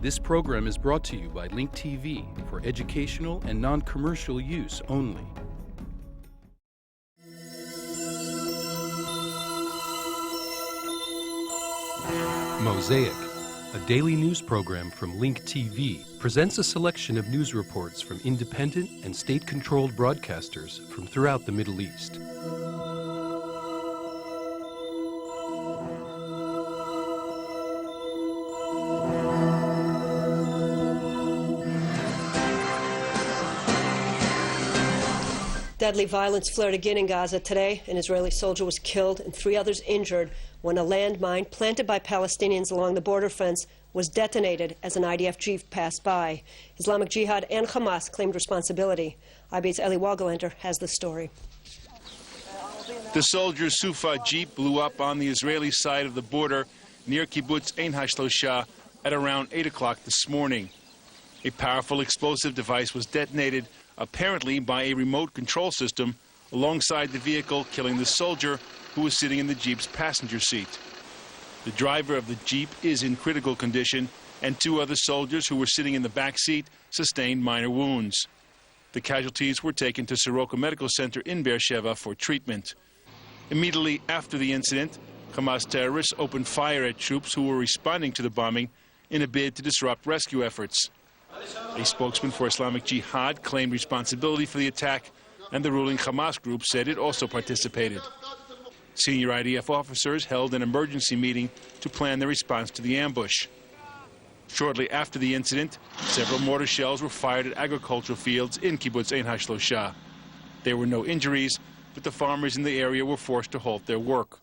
This program is brought to you by Link TV for educational and non-commercial use only. Mosaic, a daily news program from Link TV, presents a selection of news reports from independent and state-controlled broadcasters from throughout the Middle East. Deadly violence flared again in Gaza today. An Israeli soldier was killed and 3 others injured when a landmine planted by Palestinians along the border fence was detonated as an IDF jeep passed by. Islamic Jihad and Hamas claimed responsibility. IB's Eli Wogelenter has the story. The soldier's Sufa jeep blew up on the Israeli side of the border near kibbutz Ein HaShlosha at around 8 o'clock this morning. A powerful explosive device was detonated, apparently by a remote control system, alongside the vehicle, killing the soldier who was sitting in the jeep's passenger seat. The driver of the jeep is in critical condition, and 2 other soldiers who were sitting in the back seat sustained minor wounds. The casualties were taken to Soroka Medical Center in Beersheba for treatment. Immediately after the incident, Hamas terrorists opened fire at troops who were responding to the bombing in a bid to disrupt rescue efforts. A spokesman for Islamic Jihad claimed responsibility for the attack, and the ruling Hamas group said it also participated. Senior IDF officers held an emergency meeting to plan the response to the ambush. Shortly after the incident, several mortar shells were fired at agricultural fields in kibbutz Ein HaShlosha. There were no injuries, but the farmers in the area were forced to halt their work.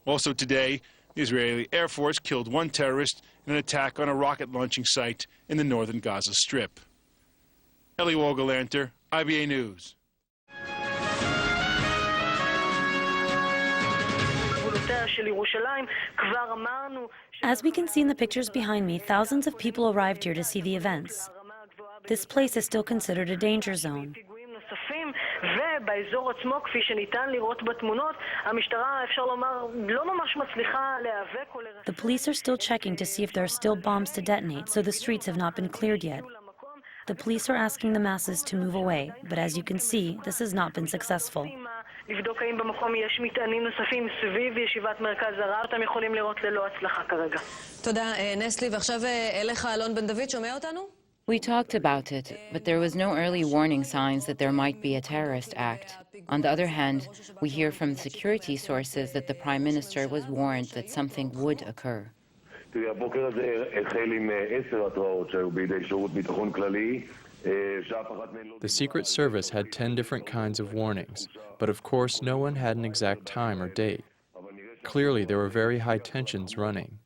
Also today, the Israeli Air Force killed 1 terrorist in an attack on a rocket launching site in the northern Gaza Strip. Eli Wogelenter, IBA News. As we can see in the pictures behind me, thousands of people arrived here to see the events. This place is still considered a danger zone. The police are still checking to see if there are still bombs to detonate, so the streets have not been cleared yet. The police are asking the masses to move away, but as you can see, this has not been successful. We talked about it, but there was no early warning signs that there might be a terrorist act. On the other hand, we hear from security sources that the Prime Minister was warned that something would occur. The Secret Service had 10 different kinds of warnings, but of course no one had an exact time or date. Clearly there were very high tensions running.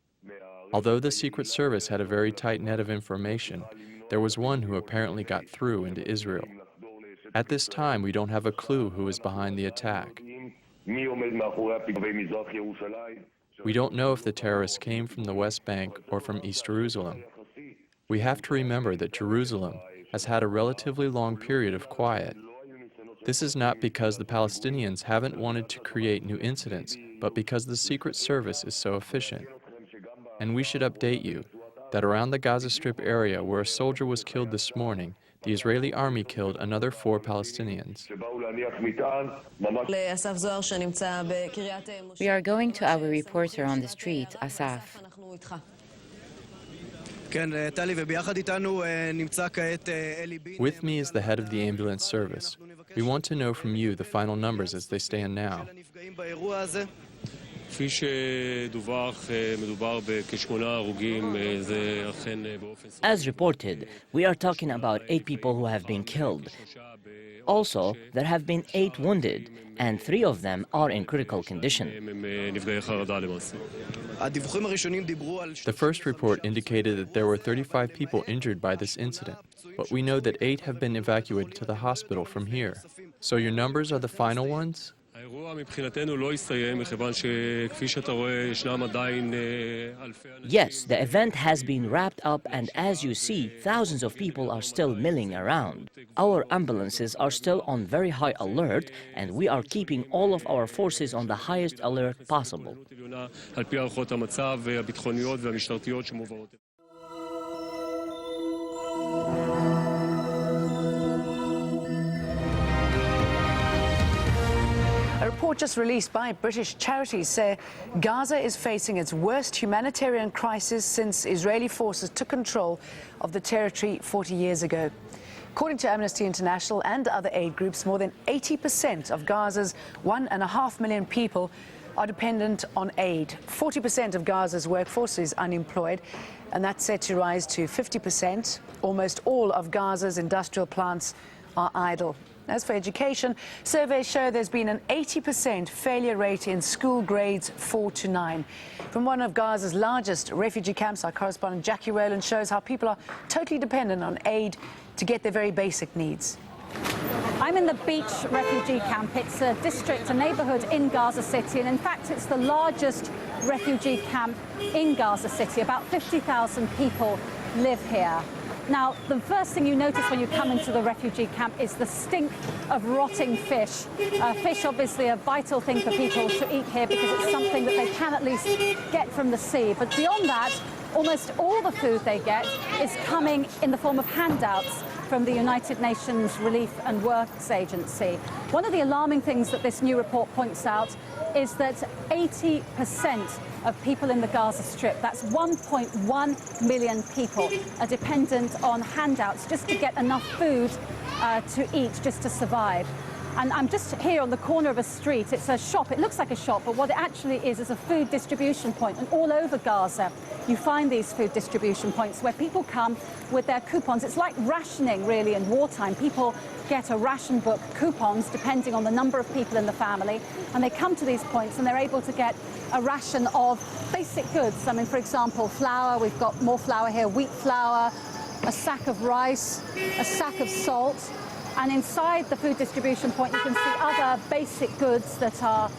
Although the Secret Service had a very tight net of information, there was one who apparently got through into Israel. At this time, we don't have a clue who is behind the attack. We don't know if the terrorists came from the West Bank or from East Jerusalem. We have to remember that Jerusalem has had a relatively long period of quiet. This is not because the Palestinians haven't wanted to create new incidents, but because the Secret Service is so efficient. And we should update you that around the Gaza Strip area where a soldier was killed this morning, the Israeli army killed another 4 Palestinians. We are going to our reporter on the street, Asaf. With me is the head of the ambulance service. We want to know from you the final numbers as they stand now. As reported, we are talking about 8 people who have been killed. Also, there have been 8 wounded, and 3 of them are in critical condition. The first report indicated that there were 35 people injured by this incident, but we know that 8 have been evacuated to the hospital from here. So your numbers are the final ones? Yes, the event has been wrapped up, and as you see, thousands of people are still milling around. Our ambulances are still on very high alert, and we are keeping all of our forces on the highest alert possible. A report just released by British charities say Gaza is facing its worst humanitarian crisis since Israeli forces took control of the territory 40 years ago. According to Amnesty International and other aid groups, more than 80% of Gaza's 1.5 million people are dependent on aid. 40% of Gaza's workforce is unemployed, and that's set to rise to 50%. Almost all of Gaza's industrial plants are idle. As for education, surveys show there's been an 80% failure rate in school grades 4 to 9. From one of Gaza's largest refugee camps, our correspondent Jackie Rowland shows how people are totally dependent on aid to get their very basic needs. I'm in the Beach refugee camp. It's a district, a neighborhood in Gaza City, and in fact it's the largest refugee camp in Gaza City. About 50,000 people live here. Now, the first thing you notice when you come into the refugee camp is the stink of rotting fish. Fish, obviously, a vital thing for people to eat here because it's something that they can at least get from the sea. But beyond that, almost all the food they get is coming in the form of handouts from the United Nations Relief and Works Agency. One of the alarming things that this new report points out is that 80% of people in the Gaza Strip, that's 1.1 million people, are dependent on handouts just to get enough food to eat, just to survive. And I'm just here on the corner of a street. It's a shop. It looks like a shop, but what it actually is a food distribution point. And all over Gaza, you find these food distribution points where people come with their coupons. It's like rationing, really, in wartime. People get a ration book, coupons, depending on the number of people in the family, and they come to these points and they're able to get a ration of basic goods. I mean, for example, flour. We've got more flour here, wheat flour, a sack of rice, a sack of salt. And inside the food distribution point, you can see other basic goods that are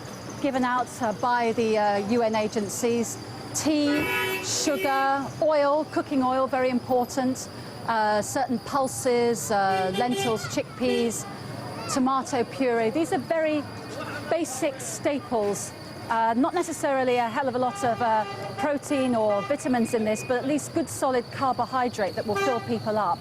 given out by the UN agencies. Tea, sugar, oil, cooking oil, very important, certain pulses, lentils, chickpeas, tomato puree. These are very basic staples. Not necessarily a hell of a lot of protein or vitamins in this, but at least good solid carbohydrate that will fill people up.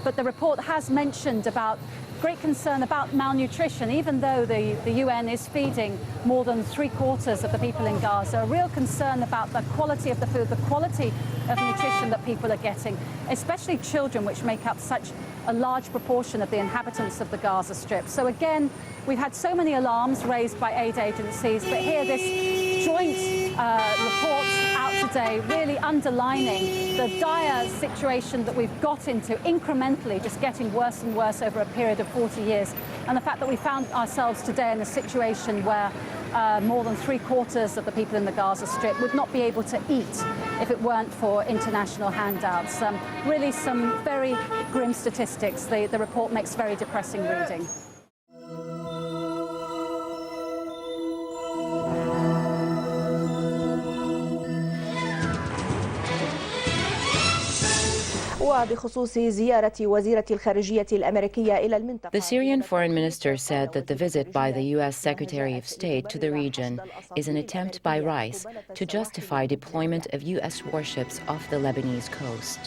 But the report has mentioned about great concern about malnutrition, even though the UN is feeding more than 3/4 of the people in Gaza. A real concern about the quality of the food, the quality of nutrition that people are getting, especially children, which make up such a large proportion of the inhabitants of the Gaza Strip. So again, we've had so many alarms raised by aid agencies, but here this joint report out today really underlining the dire situation that we've got into, incrementally just getting worse and worse over a period of 40 years. And the fact that we found ourselves today in a situation where more than 3/4 of the people in the Gaza Strip would not be able to eat if it weren't for international handouts. Really some very grim statistics. The report makes very depressing reading. The Syrian foreign minister said that the visit by the U.S. Secretary of State to the region is an attempt by Rice to justify deployment of U.S. warships off the Lebanese coast.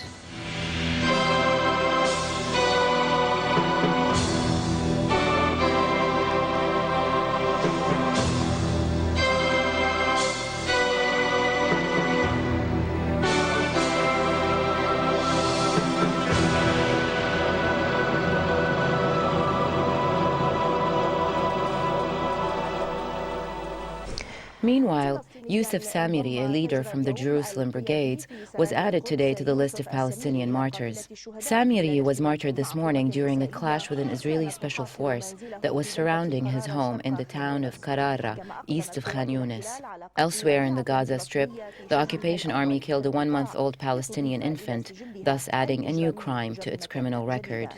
Meanwhile, Yusuf Samiri, a leader from the Jerusalem Brigades, was added today to the list of Palestinian martyrs. Samiri was martyred this morning during a clash with an Israeli special force that was surrounding his home in the town of Qarara, east of Khan Yunis. Elsewhere in the Gaza Strip, the occupation army killed a 1-month-old Palestinian infant, thus adding a new crime to its criminal record.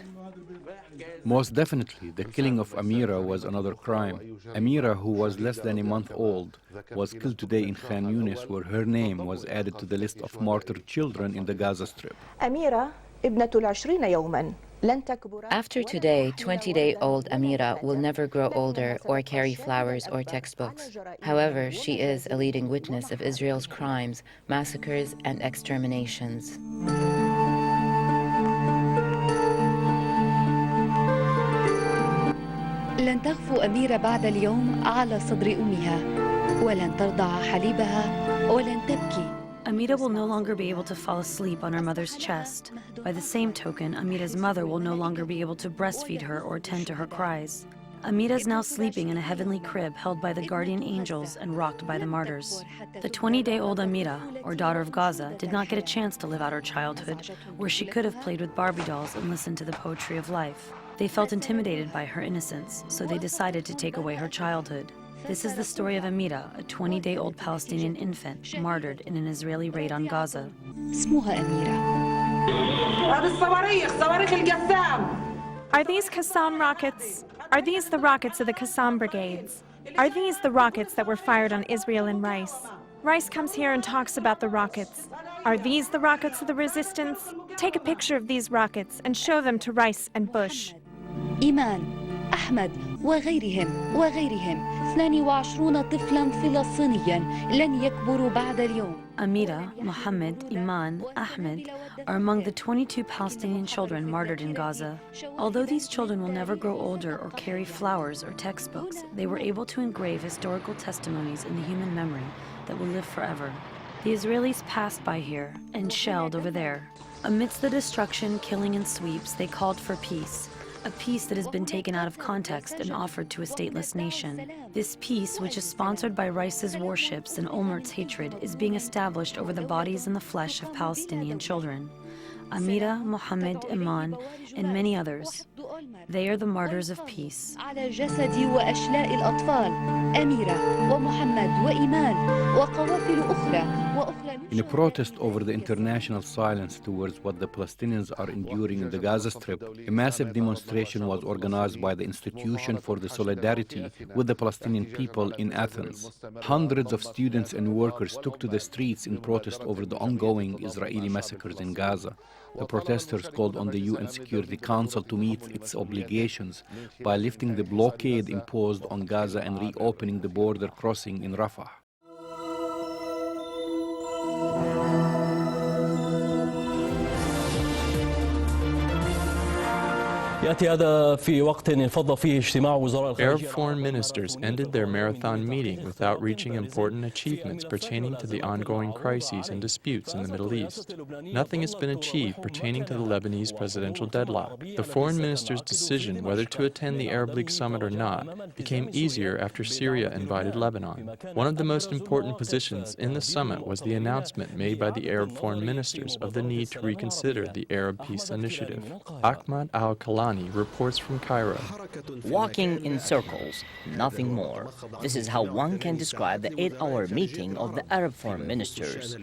Most definitely, the killing of Amira was another crime. Amira, who was less than a month old, was killed today in Khan Yunis, where her name was added to the list of martyred children in the Gaza Strip. After today, 20-day-old Amira will never grow older or carry flowers or textbooks. However, she is a leading witness of Israel's crimes, massacres, and exterminations. لن تغفو أميرة بعد اليوم على صدر أمها ولن ترضع حليبها ولن تبكي. Amira will no longer be able to fall asleep on her mother's chest. By the same token, Amira's mother will no longer be able to breastfeed her or tend to her cries. Amira is now sleeping in a heavenly crib held by the guardian angels and rocked by the martyrs. The 20-day-old Amira, or daughter of Gaza, did not get a chance to live out her childhood, where she could have played with Barbie dolls and listened to the poetry of life. They felt intimidated by her innocence, so they decided to take away her childhood. This is the story of Amira, a 20-day-old Palestinian infant martyred in an Israeli raid on Gaza. اسمها أميرة. Are these Qassam rockets? Are these the rockets of the Qassam brigades? Are these the rockets that were fired on Israel and Rice? Rice comes here and talks about the rockets. Are these the rockets of the resistance? Take a picture of these rockets and show them to Rice and Bush. إيمان أحمد وغيرهم 22 طفلا فلسطينيا لن يكبروا بعد اليوم. Amira, Mohammed, Iman, Ahmed are among the 22 Palestinian children martyred in Gaza. Although these children will never grow older or carry flowers or textbooks, they were able to engrave historical testimonies in the human memory that will live forever. The Israelis passed by here and shelled over there. Amidst the destruction, killing, and sweeps, they called for peace. A peace that has been taken out of context and offered to a stateless nation. This peace, which is sponsored by Rice's warships and Olmert's hatred, is being established over the bodies and the flesh of Palestinian children. Amira, Mohammed, Iman, and many others. They are the martyrs of peace. على جسد وأشلاء الأطفال أميرة ومحمد وإيمان وقوافل أخرى. In a protest over the international silence towards what the Palestinians are enduring in the Gaza Strip, a massive demonstration was organized by the Institution for the Solidarity with the Palestinian People in Athens. Hundreds of students and workers took to the streets in protest over the ongoing Israeli massacres in Gaza. The protesters called on the UN Security Council to meet its obligations by lifting the blockade imposed on Gaza and reopening the border crossing in Rafah. Arab foreign ministers ended their marathon meeting without reaching important achievements pertaining to the ongoing crises and disputes in the Middle East. Nothing has been achieved pertaining to the Lebanese presidential deadlock. The foreign minister's decision whether to attend the Arab League summit or not became easier after Syria invited Lebanon. One of the most important positions in the summit was the announcement made by the Arab foreign ministers of the need to reconsider the Arab Peace Initiative. Ahmad Al-Kalani reports from Cairo. Walking in circles, nothing more. This is how one can describe the 8-hour meeting of the Arab foreign ministers.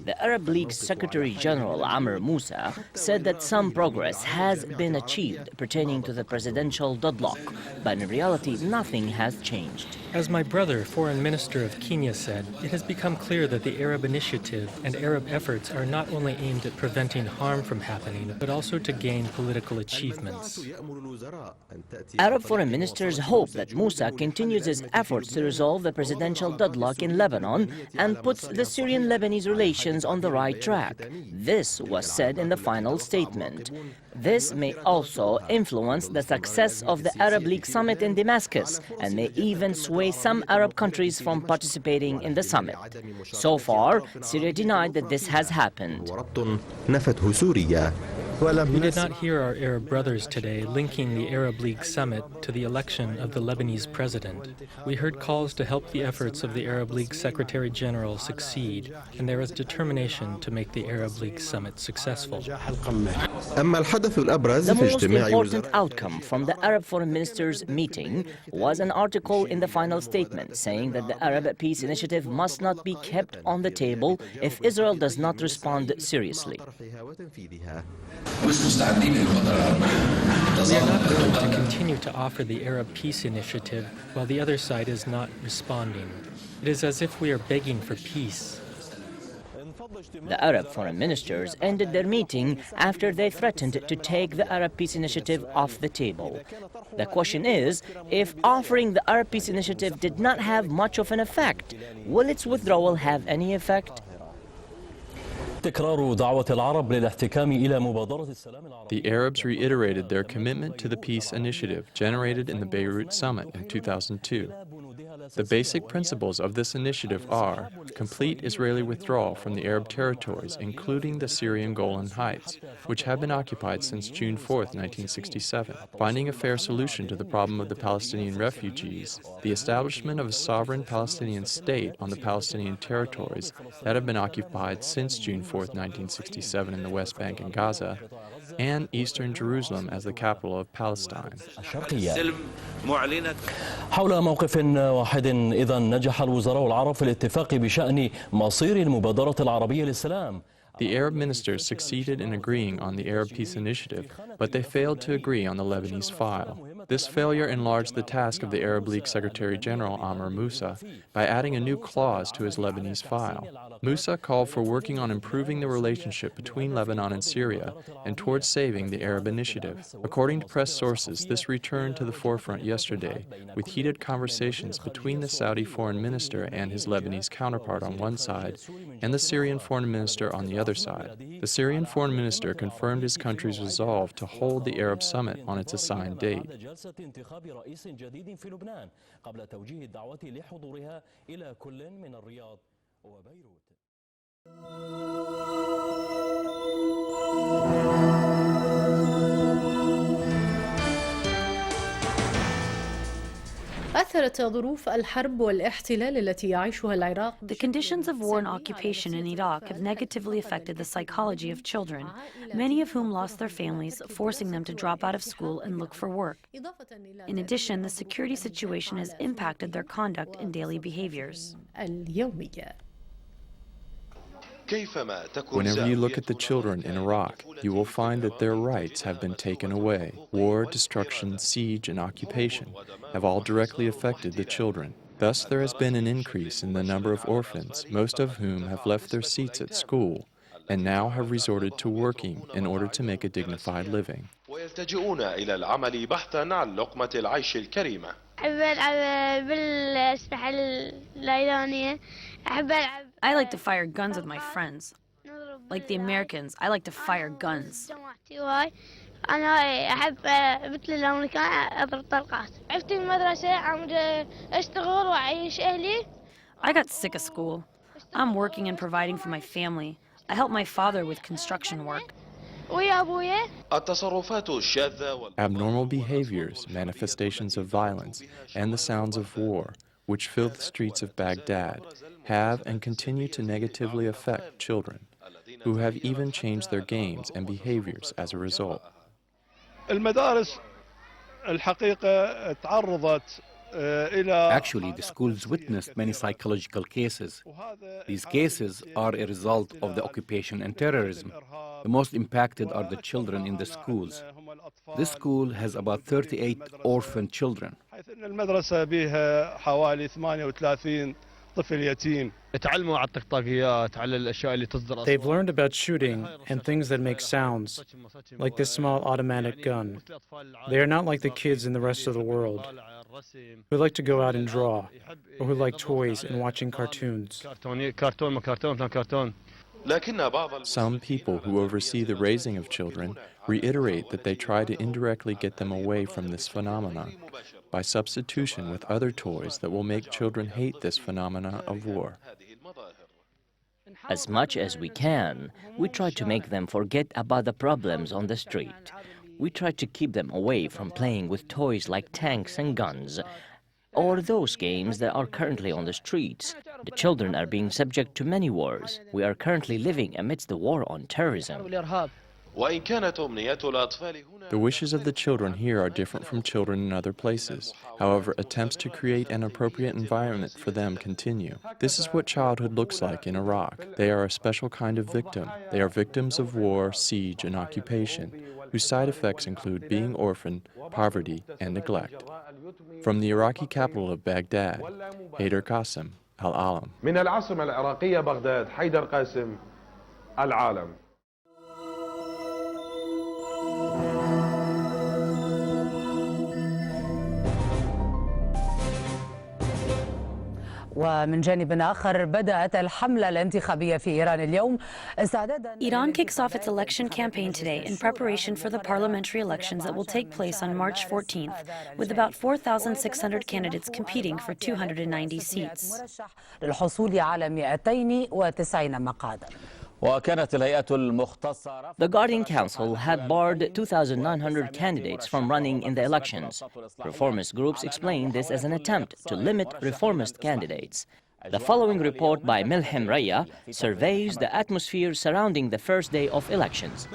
The Arab League Secretary General Amr Moussa said that some progress has been achieved pertaining to the presidential deadlock, but in reality nothing has changed. As my brother, Foreign Minister of Kenya, said, it has become clear that the Arab Initiative and Arab efforts are not only aimed at preventing harm from happening, but also to gain political achievements. Arab foreign ministers hope that Moussa continues his efforts to resolve the presidential deadlock in Lebanon and puts the Syrian-Lebanese relations on the right track. This was said in the final statement. This may also influence the success of the Arab League summit in Damascus and may even sway some Arab countries from participating in the summit. So far, Syria denied that this has happened. We did not hear our Arab brothers today linking the Arab League summit to the election of the Lebanese president. We heard calls to help the efforts of the Arab League Secretary General succeed, and there is determination to make the Arab League summit successful. The most important outcome from the Arab foreign ministers' meeting was an article in the final statement saying that the Arab Peace Initiative must not be kept on the table if Israel does not respond seriously. We are not going to continue to offer the Arab Peace Initiative while the other side is not responding. It is as if we are begging for peace. The Arab foreign ministers ended their meeting after they threatened to take the Arab Peace Initiative off the table. The question is, if offering the Arab Peace Initiative did not have much of an effect, will its withdrawal have any effect? The Arabs reiterated their commitment to the peace initiative generated in the Beirut summit in 2002. The basic principles of this initiative are complete Israeli withdrawal from the Arab territories, including the Syrian Golan Heights, which have been occupied since June 4, 1967, finding a fair solution to the problem of the Palestinian refugees, the establishment of a sovereign Palestinian state on the Palestinian territories that have been occupied since June 4, 1967 in the West Bank and Gaza, and Eastern Jerusalem as the capital of Palestine. حول موقف واحد إذا نجح الوزراء العرب في الاتفاق بشأن مصير المبادرة العربية للسلام. The Arab ministers succeeded in agreeing on the Arab Peace Initiative, but they failed to agree on the Lebanese file. This failure enlarged the task of the Arab League Secretary General Amr Moussa by adding a new clause to his Lebanese file. Moussa called for working on improving the relationship between Lebanon and Syria and towards saving the Arab Initiative. According to press sources, this returned to the forefront yesterday, with heated conversations between the Saudi foreign minister and his Lebanese counterpart on one side, and the Syrian foreign minister on the other side. The Syrian foreign minister confirmed his country's resolve to hold the Arab summit on its assigned date. انتخاب رئيس جديد في لبنان قبل توجيه الدعوة لحضورها إلى كل من الرياض وبيروت. أثرت ظروف الحرب والاحتلال التي يعيشها العراق. The conditions of war and occupation in Iraq have negatively affected the psychology of children, many of whom lost their families, forcing them to drop out of school and look for work. In addition, the security situation has impacted their conduct and daily behaviors. Whenever you look at the children in Iraq, you will find that their rights have been taken away. War, destruction, siege, and occupation have all directly affected the children. Thus, there has been an increase in the number of orphans, most of whom have left their seats at school and now have resorted to working in order to make a dignified living. I like to fire guns with my friends. Like the Americans, I like to fire guns. I got sick of school. I'm working and providing for my family. I help my father with construction work. Abnormal behaviors, manifestations of violence, and the sounds of war, which fill the streets of Baghdad, have and continue to negatively affect children, who have even changed their games and behaviors as a result. Actually, the schools witnessed many psychological cases. These cases are a result of the occupation and terrorism. The most impacted are the children in the schools. This school has about 38 orphan children. They've learned about shooting and things that make sounds, like this small automatic gun. They are not like the kids in the rest of the world, who like to go out and draw, or who like toys and watching cartoons. Some people who oversee the raising of children reiterate that they try to indirectly get them away from this phenomenon by substitution with other toys that will make children hate this phenomena of war. As much as we can, we try to make them forget about the problems on the street. We try to keep them away from playing with toys like tanks and guns, or those games that are currently on the streets. The children are being subject to many wars. We are currently living amidst the war on terrorism. The wishes of the children here are different from children in other places. However, attempts to create an appropriate environment for them continue. This is what childhood looks like in Iraq. They are a special kind of victim. They are victims of war, siege, and occupation, whose side effects include being orphaned, poverty, and neglect. From the Iraqi capital of Baghdad, Haider Qasim, Al-Aram. من العاصمة العراقية بغداد حيدر قاسم العالم. ومن جانب آخر بدأت الحملة الانتخابية في إيران اليوم استعدادا. Iran kicks off its election campaign today in preparation for the parliamentary elections that will take place on March 14th, with about 4,600 candidates competing for 290 seats. للحصول على 290 مقعدا. The Guardian Council had barred 2,900 candidates from running in the elections. Reformist groups explain this as an attempt to limit reformist candidates. The following report by Milham Raya surveys the atmosphere surrounding the first day of elections.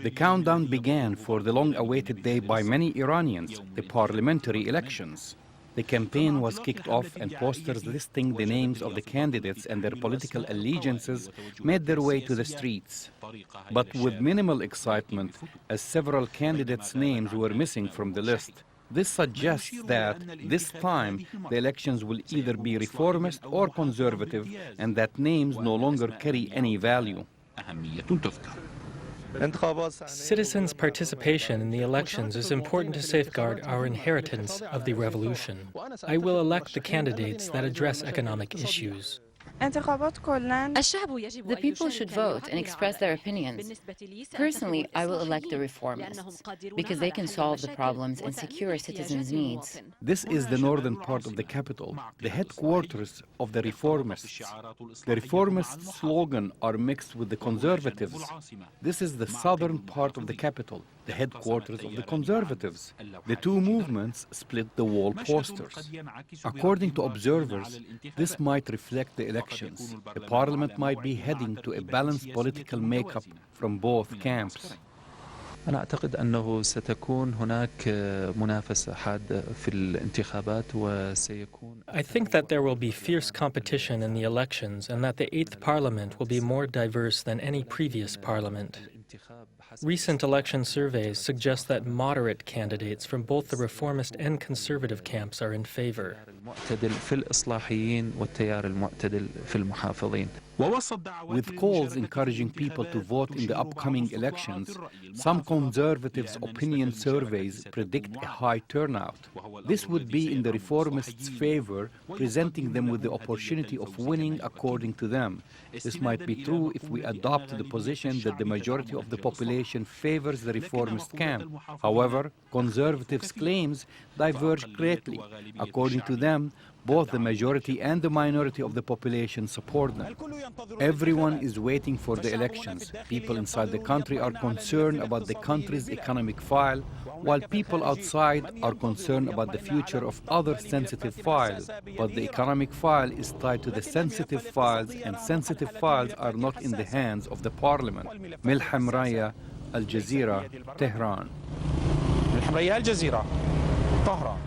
The countdown began for the long-awaited day by many Iranians, the parliamentary elections. The campaign was kicked off and posters listing the names of the candidates and their political allegiances made their way to the streets. But with minimal excitement, as several candidates' names were missing from the list. This suggests that this time the elections will either be reformist or conservative and that names no longer carry any value. Citizens' participation in the elections is important to safeguard our inheritance of the revolution. I will elect the candidates that address economic issues. The people should vote and express their opinions. Personally, I will elect the reformists because they can solve the problems and secure citizens' needs. This is the northern part of the capital, the headquarters of the reformists. The reformists' slogan are mixed with the conservatives. This is the southern part of the capital, the headquarters of the conservatives. The two movements split the wall posters. According to observers, this might reflect the elections. The parliament might be heading to a balanced political makeup from both camps. أنا أعتقد أنه ستكون هناك منافسة حادة في الانتخابات وسيكون. I think that there will be fierce competition in the elections and that the 8th Parliament will be more diverse than any previous parliament. Recent election surveys suggest that moderate candidates from both the reformist and conservative camps are in favor. With calls encouraging people to vote in the upcoming elections, some conservatives' opinion surveys predict a high turnout. This would be in the reformists' favor, presenting them with the opportunity of winning according to them. This might be true if we adopt the position that the majority of the population favors the reformist camp. However, conservatives' claims diverge greatly. According to them, both the majority and the minority of the population support them. Everyone is waiting for the elections. People inside the country are concerned about the country's economic file, while people outside are concerned about the future of other sensitive files. But the economic file is tied to the sensitive files, and sensitive files are not in the hands of the parliament. Milham Raya, Al Jazeera, Tehran. milham Raya, Al Jazeera, Tehran.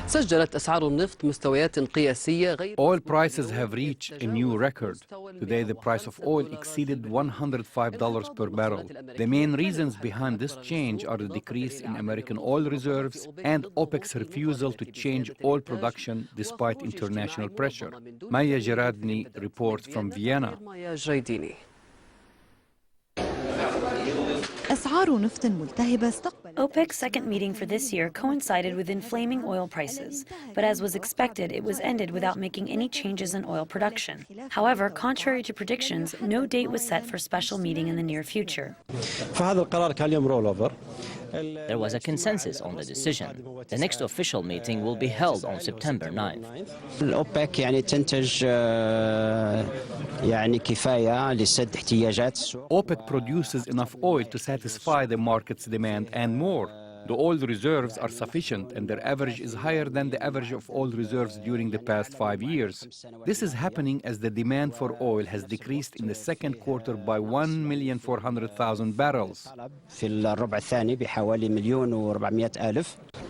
سجلت أسعار النفط مستويات قياسية غير. Oil prices have reached a new record. Today the price of oil exceeded $105 per barrel. The main reasons behind this change are the decrease in American oil reserves and OPEC's refusal to change oil production despite international pressure. Maya Jaradni reports from Vienna. OPEC's second meeting for this year coincided with inflaming oil prices, but as was expected, it was ended without making any changes in oil production. However, contrary to predictions, no date was set for special meeting in the near future. There was a consensus on the decision. The next official meeting will be held on September 9th. الأوبك يعني تنتج يعني كفاية لسد احتياجات السوق. OPEC produces enough oil to satisfy the market's demand and more. The oil reserves are sufficient and their average is higher than the average of oil reserves during the past 5 years. This is happening as the demand for oil has decreased in the second quarter by 1,400,000 barrels. في الربع الثاني بحوالي 1,400,000.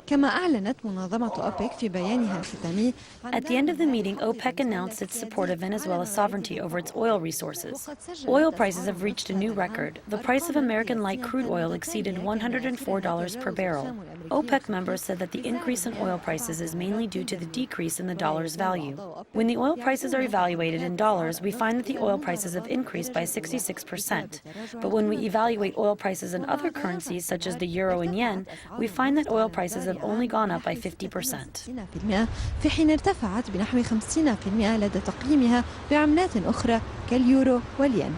كما أعلنت منظمة أوبك في بيانها الختامي. At the end of the meeting, OPEC announced its support of Venezuela's sovereignty over its oil resources. Oil prices have reached a new record. The price of American light crude oil exceeded $104 per barrel. OPEC members said that the increase in oil prices is mainly due to the decrease in the dollar's value. When the oil prices are evaluated in dollars, we find that the oil prices have increased by 66%. But when we evaluate oil prices in other currencies, such as the euro and yen, we find that oil prices have only gone up by 50%. في حين ارتفعت بنحو 50% لدى تقييمها بعملات أخرى كاليورو والين.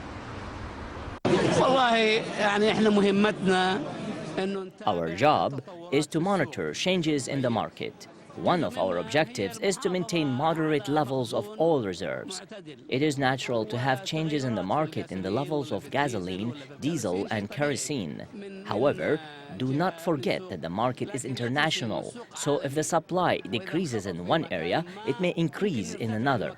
Our job is to monitor changes in the market. One of our objectives is to maintain moderate levels of oil reserves. It is natural to have changes in the market in the levels of gasoline, diesel, and kerosene. However, do not forget that the market is international, so if the supply decreases in one area, it may increase in another.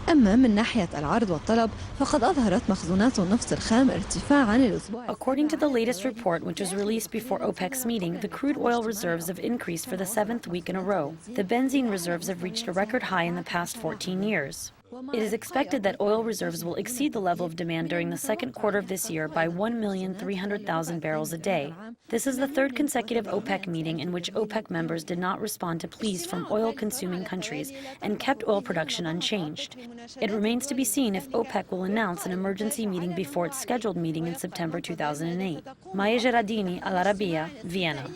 أما من ناحية العرض والطلب فقد أظهرت مخزونات النفط الخام ارتفاعاً الأسبوع. According to the latest report, which was released before OPEC's meeting, the crude oil reserves have increased for the 7th week in a row. The benzene reserves have reached a record high in the past 14 years. It is expected that oil reserves will exceed the level of demand during the second quarter of this year by 1,300,000 barrels a day. This is the third consecutive OPEC meeting in which OPEC members did not respond to pleas from oil-consuming countries and kept oil production unchanged. It remains to be seen if OPEC will announce an emergency meeting before its scheduled meeting in September 2008. Maya Jaradini, Al-Arabiya, Vienna.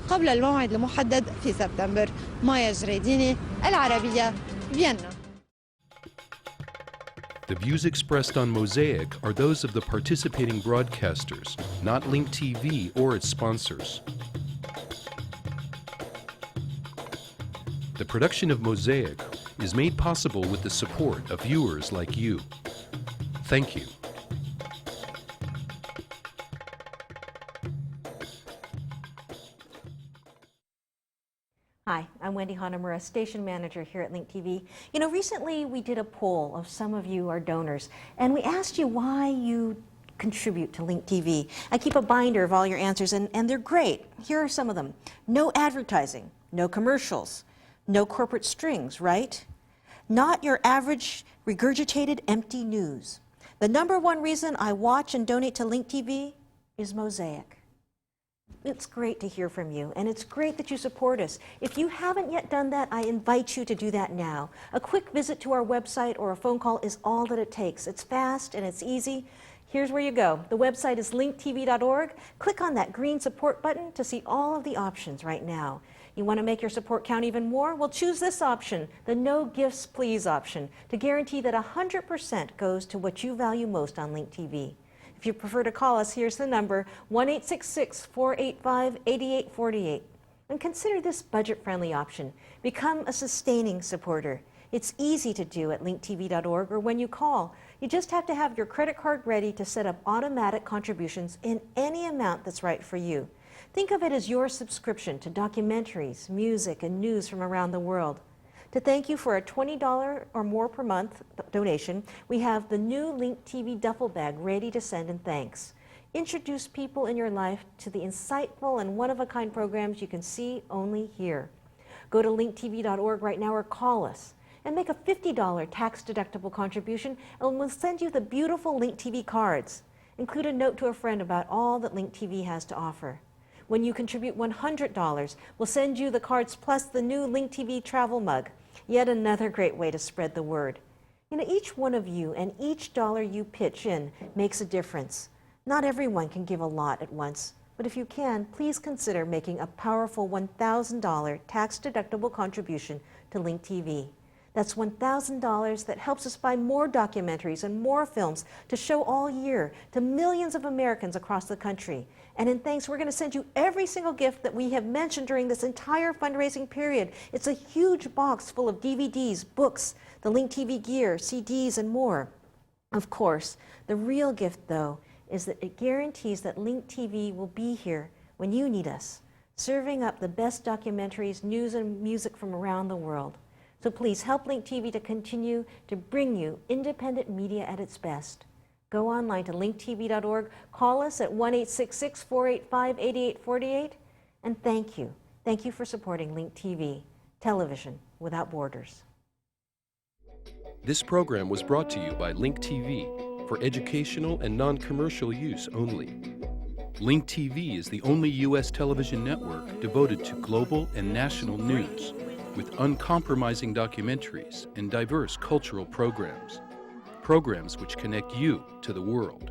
قبل الموعد المحدد في سبتمبر. مايا جريديني، العربية، فيينا. The views expressed on Mosaic are those of the participating broadcasters, not Link TV or its sponsors. The production of Mosaic is made possible with the support of viewers like you. Thank you. Hi, I'm Wendy Hanamura, station manager here at Link TV. You know, recently we did a poll of some of you, our donors, and we asked you why you contribute to Link TV. I keep a binder of all your answers, and they're great. Here are some of them. No advertising, no commercials, no corporate strings, right? Not your average regurgitated empty news. The #1 reason I watch and donate to Link TV is Mosaic. It's great to hear from you, and it's great that you support us. If you haven't yet done that, I invite you to do that now. A quick visit to our website or a phone call is all that it takes. It's fast and it's easy. Here's where you go. The website is linktv.org. Click on that green support button to see all of the options right now. You want to make your support count even more? Well, choose this option, the No Gifts Please option, to guarantee that 100% goes to what you value most on Link TV. If you prefer to call us, here's the number, 1-866-485-8848. And consider this budget-friendly option. Become a sustaining supporter. It's easy to do at linktv.org or when you call. You just have to have your credit card ready to set up automatic contributions in any amount that's right for you. Think of it as your subscription to documentaries, music, and news from around the world. To thank you for a $20 or more per month donation, we have the new Link TV duffel bag ready to send in thanks. Introduce people in your life to the insightful and one-of-a-kind programs you can see only here. Go to linktv.org right now or call us and make a $50 tax-deductible contribution, and we'll send you the beautiful Link TV cards. Include a note to a friend about all that Link TV has to offer. When you contribute $100, we'll send you the cards plus the new Link TV travel mug. Yet another great way to spread the word. You know, each one of you and each dollar you pitch in makes a difference. Not everyone can give a lot at once, but if you can, please consider making a powerful $1,000 tax-deductible contribution to Link TV. That's $1,000 that helps us buy more documentaries and more films to show all year to millions of Americans across the country. And in thanks, we're going to send you every single gift that we have mentioned during this entire fundraising period. It's a huge box full of DVDs, books, the Link TV gear, CDs, and more. Of course, the real gift, though, is that it guarantees that Link TV will be here when you need us, serving up the best documentaries, news, and music from around the world. So please help Link TV to continue to bring you independent media at its best. Go online to linktv.org, call us at 1-866-485-8848, And thank you. Thank you for supporting Link TV, television without borders. This program was brought to you by Link TV for educational and non-commercial use only. Link TV is the only U.S. television network devoted to global and national news, with uncompromising documentaries and diverse cultural programs. Programs which connect you to the world.